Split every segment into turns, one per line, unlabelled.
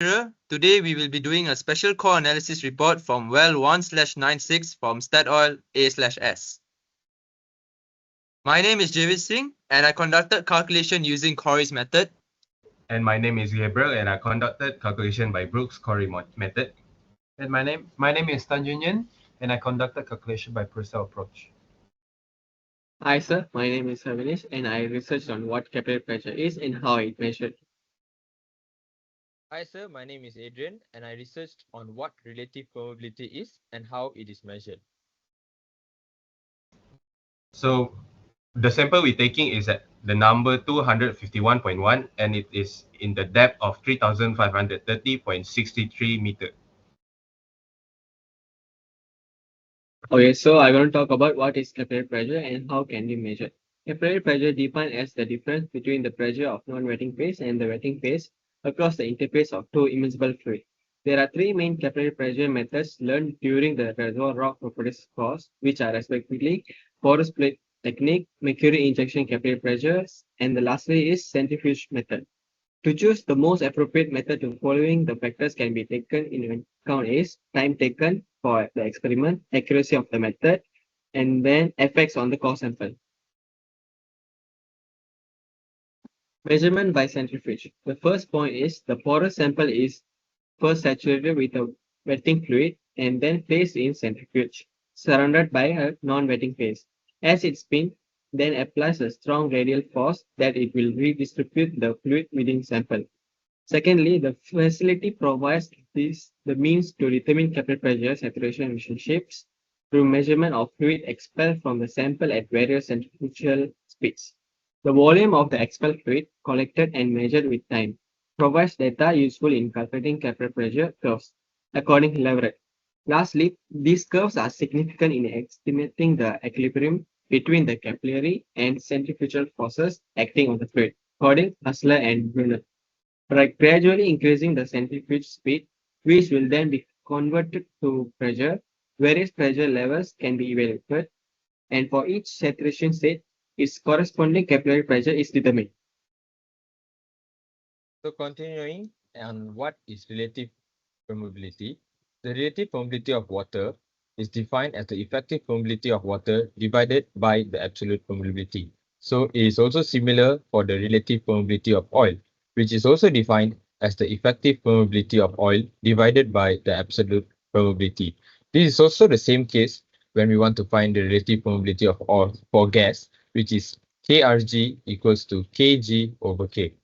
Today we will be doing a special core analysis report from well 1/96 from Statoil A/S. My name is Javis Singh and I conducted calculation using Corey's method.
And my name is Gabriel, and I conducted calculation by Brooks-Corey method.
And my name is Tan Junyan, and I conducted calculation by Purcell approach.
Hi sir, my name is Avinish and I researched on what capillary pressure is and how it measured.
Hi sir, my name is Adrian and I researched on what relative permeability is and how it is measured.
So the sample we're taking is at the number 251.1, and it is in the depth of 3,530.63 meter.
Okay, so I'm going to talk about what is capillary pressure and how can we measure. Capillary pressure defined as the difference between the pressure of non-wetting phase and the wetting phase across the interface of two immiscible fluid. There are three main capillary pressure methods learned during the reservoir rock properties course, which are respectively porous plate technique, mercury injection capillary pressures, and the lastly is centrifuge method. To choose the most appropriate method, the following the factors can be taken into account is time taken for the experiment, accuracy of the method, and then effects on the core sample. Measurement by centrifuge. The first point is the porous sample is first saturated with a wetting fluid and then placed in centrifuge, surrounded by a non-wetting phase. As it spins, then applies a strong radial force that it will redistribute the fluid within sample. Secondly, the facility provides the means to determine capillary pressure saturation relationships through measurement of fluid expelled from the sample at various centrifugal speeds. The volume of the expelled fluid collected and measured with time provides data useful in calculating capillary pressure curves, according to Leverett. Lastly, these curves are significant in estimating the equilibrium between the capillary and centrifugal forces acting on the fluid, according to Hustler and Brunner. Gradually increasing the centrifuge speed, which will then be converted to pressure. Various pressure levels can be evaluated, and for each saturation state, its corresponding capillary pressure is determined.
So continuing on what is relative permeability, the relative permeability of water is defined as the effective permeability of water divided by the absolute permeability. So it is also similar for the relative permeability of oil, which is also defined as the effective permeability of oil divided by the absolute permeability. This is also the same case when we want to find the relative permeability of oil for gas, which is KRG equals to Kg over K.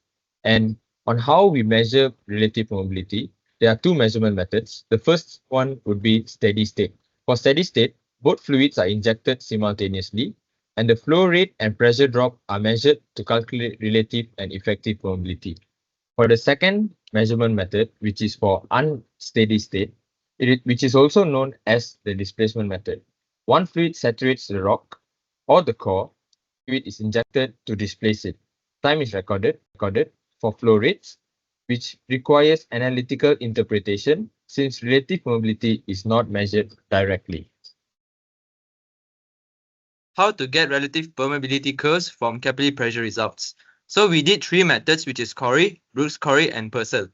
And on how we measure relative permeability, there are two measurement methods. The first one would be steady state. For steady state, both fluids are injected simultaneously, and the flow rate and pressure drop are measured to calculate relative and effective permeability. For the second measurement method, which is for unsteady state, which is also known as the displacement method, one fluid saturates the rock or the core, fluid is injected to displace it. Time is recorded for flow rates, which requires analytical interpretation since relative permeability is not measured directly.
How to get relative permeability curves from capillary pressure results. So we did three methods, which is Corey, Brooks-Corey, and Purcell.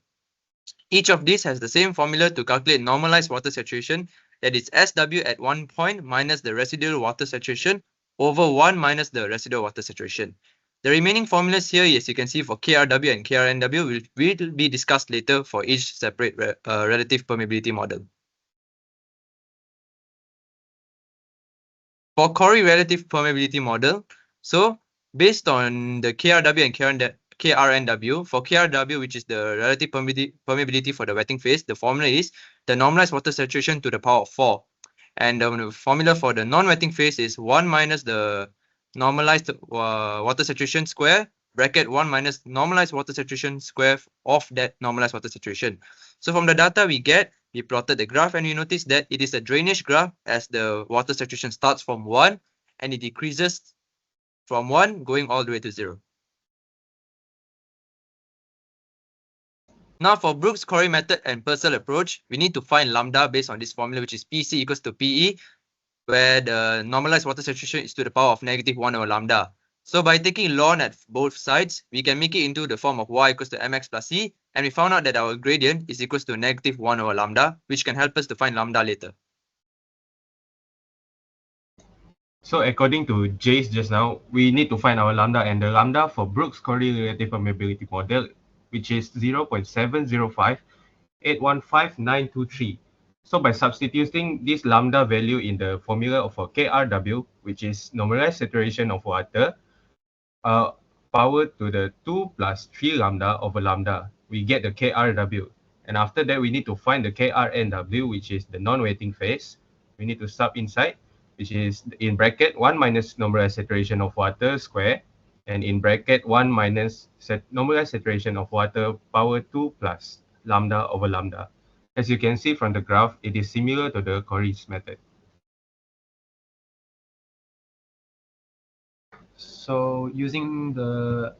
Each of these has the same formula to calculate normalized water saturation, that is SW at one point minus the residual water saturation over 1 minus the residual water saturation. The remaining formulas here, as you can see, for KRW and KRNW will be discussed later for each separate relative permeability model. For Corey relative permeability model, so based on the KRW and KRNW, for KRW, which is the relative permeability for the wetting phase, the formula is the normalized water saturation to the power of 4. And the formula for the non-wetting phase is 1 minus the normalized water saturation square, bracket 1 minus normalized water saturation square of that normalized water saturation. So from the data we get, we plotted the graph and you notice that it is a drainage graph as the water saturation starts from 1 and it decreases from 1 going all the way to 0. Now for Brooks-Corey method and Purcell approach, we need to find lambda based on this formula, which is PC equals to PE, where the normalized water saturation is to the power of -1 over lambda. So by taking ln at both sides, we can make it into the form of y equals to mx plus c, and we found out that our gradient is equals to negative 1 over lambda, which can help us to find lambda later.
So according to Jace just now, we need to find our lambda, and the lambda for Brooks-Corey relative permeability model, which is 0.705815923. So by substituting this lambda value in the formula of a KRW, which is normalized saturation of water, power to the 2 plus 3 lambda over lambda, we get the KRW. And after that, we need to find the KRNW, which is the non-wetting phase. We need to sub inside, which is in bracket 1 minus normalized saturation of water square, and in bracket 1 minus normalized saturation of water power 2 plus lambda over lambda. As you can see from the graph, it is similar to the Corey's method.
So using the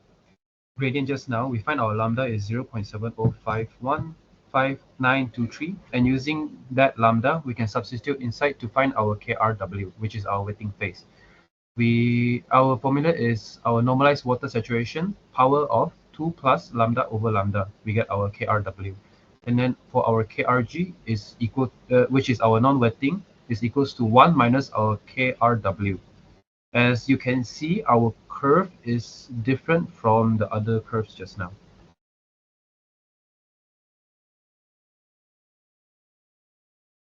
gradient just now, we find our lambda is 0.705155923, and using that lambda, we can substitute inside to find our KRW, which is our wetting phase. Our formula is our normalized water saturation power of 2 plus lambda over lambda. We get our KRW. And then for our KRG is equal, which is our non-wetting, is equals to 1 minus our KRW. As you can see, our curve is different from the other curves just now.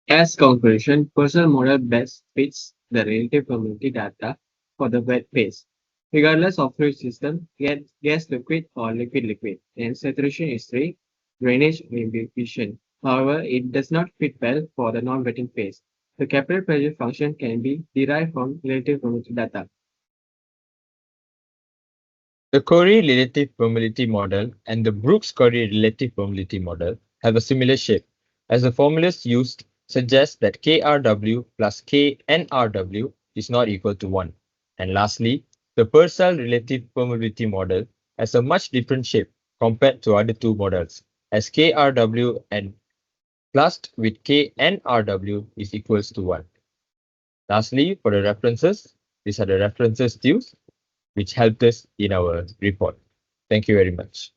As conclusion, Personal model best fits the relative permeability data for the wet phase. Regardless of fluid system, gas liquid or liquid liquid, and saturation is 3, drainage may be efficient. However, it does not fit well for the non-wetting phase. The capillary pressure function can be derived from relative permeability data.
The Corey relative permeability model and the Brooks-Corey relative permeability model have a similar shape, as the formulas used suggest that KRW plus KNRW is not equal to 1. And lastly, the Purcell relative permeability model has a much different shape compared to other two models, as KRW and plus with KNRW is equals to 1. Lastly, for the references, these are the references used which helped us in our report. Thank you very much.